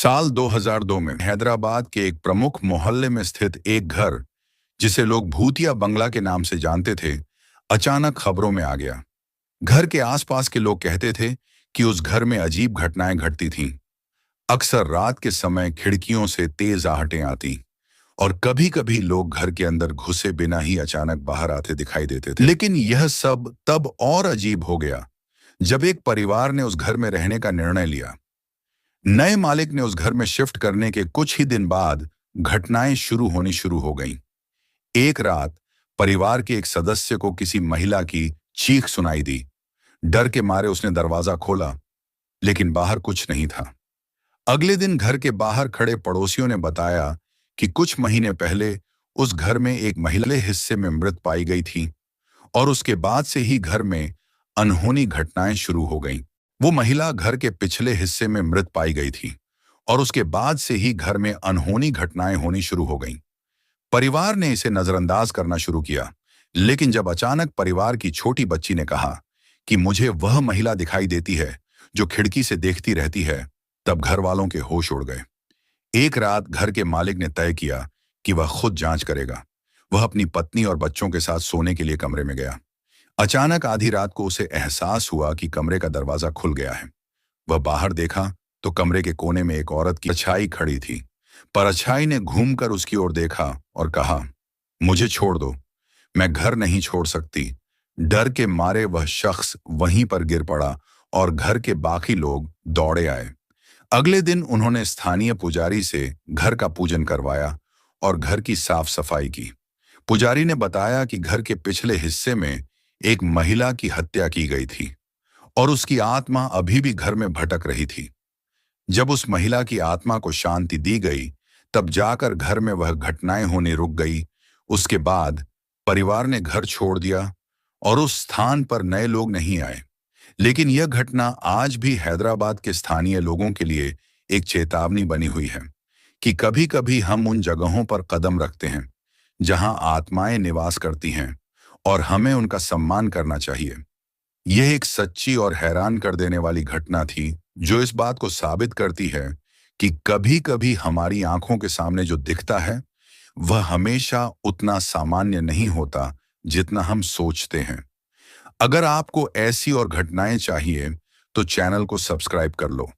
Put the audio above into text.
साल 2002 में हैदराबाद के एक प्रमुख मोहल्ले में स्थित एक घर, जिसे लोग भूतिया बंगला के नाम से जानते थे, अचानक खबरों में आ गया। घर के आसपास के लोग कहते थे कि उस घर में अजीब घटनाएं घटती थीं। अक्सर रात के समय खिड़कियों से तेज आहटें आती और कभी-कभी लोग घर के अंदर घुसे बिना ही अचानक बाहर आते दिखाई देते थे। लेकिन यह सब तब और अजीब हो गया जब एक परिवार ने उस घर में रहने का निर्णय लिया। नए मालिक ने उस घर में शिफ्ट करने के कुछ ही दिन बाद घटनाएं शुरू हो गईं। एक रात परिवार के एक सदस्य को किसी महिला की चीख सुनाई दी। डर के मारे उसने दरवाजा खोला, लेकिन बाहर कुछ नहीं था। अगले दिन घर के बाहर खड़े पड़ोसियों ने बताया कि कुछ महीने पहले उस घर में एक महिला हिस्से में मृत पाई गई थी और उसके बाद से ही घर में अनहोनी घटनाएं शुरू हो गईं। वो महिला घर के पिछले हिस्से में मृत पाई गई थी और उसके बाद से ही घर में अनहोनी घटनाएं होनी शुरू हो गईं। परिवार ने इसे नजरअंदाज करना शुरू किया, लेकिन जब अचानक परिवार की छोटी बच्ची ने कहा कि मुझे वह महिला दिखाई देती है जो खिड़की से देखती रहती है, तब घर वालों के होश उड़ गए। एक रात घर के मालिक ने तय किया कि वह खुद जांच करेगा। वह अपनी पत्नी और बच्चों के साथ सोने के लिए कमरे में गया। अचानक आधी रात को उसे एहसास हुआ कि कमरे का दरवाजा खुल गया है। वह बाहर देखा तो कमरे के कोने में एक औरत की परछाई खड़ी थी। परछाई ने घूमकर उसकी ओर देखा और कहा, मुझे छोड़ दो, मैं घर नहीं छोड़ सकती। डर के मारे वह शख्स वहीं पर गिर पड़ा और घर के बाकी लोग दौड़े आए। अगले दिन उन्होंने स्थानीय पुजारी से घर का पूजन करवाया और घर की साफ सफाई की। पुजारी ने बताया कि घर के पिछले हिस्से में एक महिला की हत्या की गई थी और उसकी आत्मा अभी भी घर में भटक रही थी। जब उस महिला की आत्मा को शांति दी गई, तब जाकर घर में वह घटनाएं होने रुक गई। उसके बाद परिवार ने घर छोड़ दिया और उस स्थान पर नए लोग नहीं आए। लेकिन यह घटना आज भी हैदराबाद के स्थानीय लोगों के लिए एक चेतावनी बनी हुई है कि कभी-कभी हम उन जगहों पर कदम रखते हैं जहां आत्माएं निवास करती हैं और हमें उनका सम्मान करना चाहिए। यह एक सच्ची और हैरान कर देने वाली घटना थी, जो इस बात को साबित करती है कि कभी-कभी हमारी आंखों के सामने जो दिखता है, वह हमेशा उतना सामान्य नहीं होता जितना हम सोचते हैं। अगर आपको ऐसी और घटनाएं चाहिए, तो चैनल को सब्सक्राइब कर लो